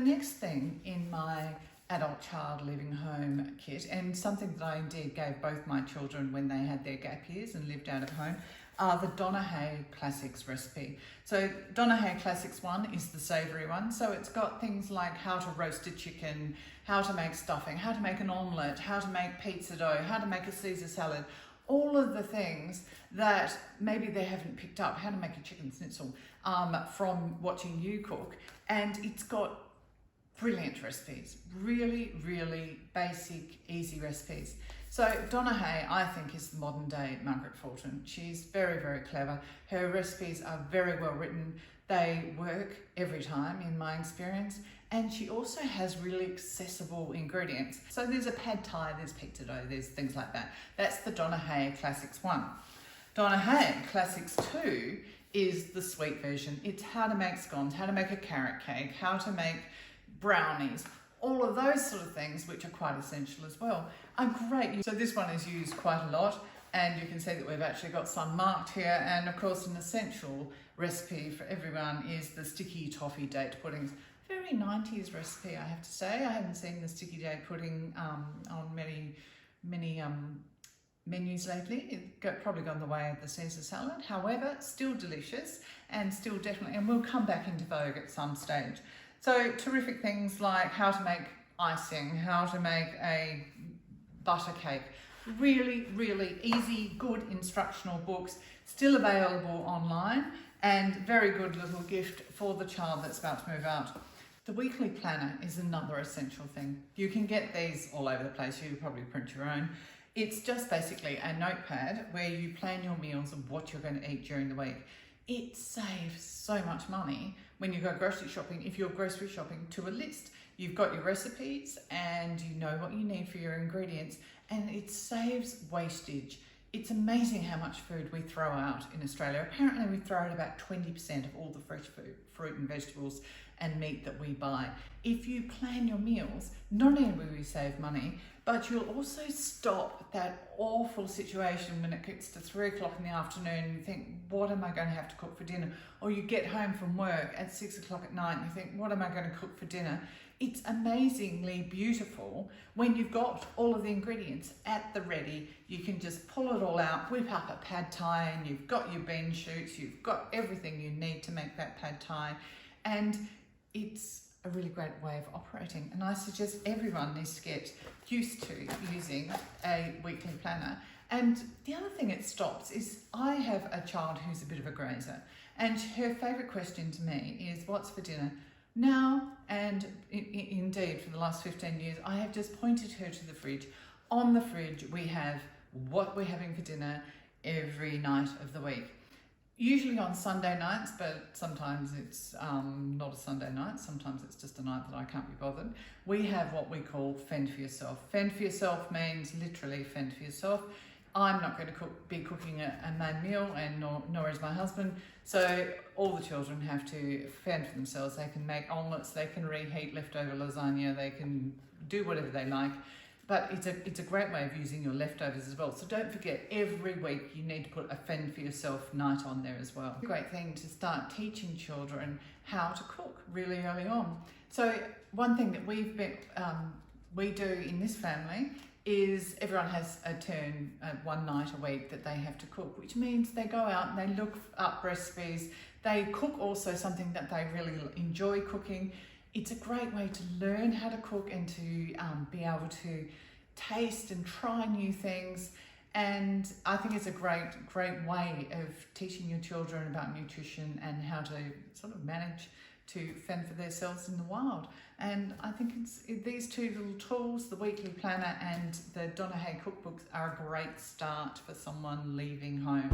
next thing in my adult child leaving home kit, and something that I indeed gave both my children when they had their gap years and lived out of home, are the Donna Hay Classics recipe. So Donna Hay Classics 1 is the savoury one. So it's got things like how to roast a chicken, how to make stuffing, how to make an omelette, how to make pizza dough, how to make a Caesar salad, all of the things that maybe they haven't picked up, how to make a chicken schnitzel from watching you cook. And it's got brilliant recipes, really, really basic, easy recipes. So Donna Hay, I think, is the modern day Margaret Fulton. She's very, very clever. Her recipes are very well written. They work every time, in my experience. And she also has really accessible ingredients. So there's a pad thai, there's pizza dough, there's things like that. That's the Donna Hay Classics 1. Donna Hay Classics 2 is the sweet version. It's how to make scones, how to make a carrot cake, how to make brownies, all of those sort of things, which are quite essential as well, are great. So this one is used quite a lot, and you can see that we've actually got some marked here. And of course, an essential recipe for everyone is the sticky toffee date puddings. Very 90s recipe, I have to say. I haven't seen the sticky date pudding on many menus lately. It's probably gone the way of the Caesar salad. However, still delicious and still definitely, and will come back into vogue at some stage. So terrific things like how to make icing, how to make a butter cake. Really, really easy, good instructional books, still available online, and very good little gift for the child that's about to move out. The weekly planner is another essential thing. You can get these all over the place. You probably print your own. It's just basically a notepad where you plan your meals and what you're going to eat during the week. It saves so much money when you go grocery shopping, if you're grocery shopping, to a list. You've got your recipes and you know what you need for your ingredients, and it saves wastage. It's amazing how much food we throw out in Australia. Apparently we throw out about 20% of all the fresh fruit and vegetables and meat that we buy. If you plan your meals, not only will you save money, but you'll also stop that awful situation when it gets to 3 o'clock in the afternoon and you think, what am I going to have to cook for dinner? Or you get home from work at 6 o'clock at night and you think, what am I going to cook for dinner? It's amazingly beautiful when you've got all of the ingredients at the ready. You can just pull it all out, whip up a pad thai, and you've got your bean shoots, you've got everything you need to make that pad thai. And it's a really great way of operating. And I suggest everyone needs to get used to using a weekly planner. And the other thing it stops is, I have a child who's a bit of a grazer, and her favourite question to me is, what's for dinner? Now, and indeed for the last 15 years, I have just pointed her to the fridge. On the fridge, we have what we're having for dinner every night of the week. Usually on Sunday nights, but sometimes it's not a Sunday night. Sometimes it's just a night that I can't be bothered. We have what we call fend for yourself. Fend for yourself means literally fend for yourself. I'm not going to be cooking a main meal, and nor is my husband. So all the children have to fend for themselves. They can make omelettes, they can reheat leftover lasagna, they can do whatever they like. But it's a great way of using your leftovers as well. So don't forget, every week you need to put a fend for yourself night on there as well. A great thing to start teaching children how to cook really early on. So one thing that we do in this family is everyone has a turn one night a week that they have to cook, which means they go out and they look up recipes. They cook also something that they really enjoy cooking. It's a great way to learn how to cook and to be able to taste and try new things. And I think it's a great way of teaching your children about nutrition and how to sort of manage to fend for themselves in the wild. And I think these two little tools, the weekly planner and the Donna Hay cookbooks, are a great start for someone leaving home.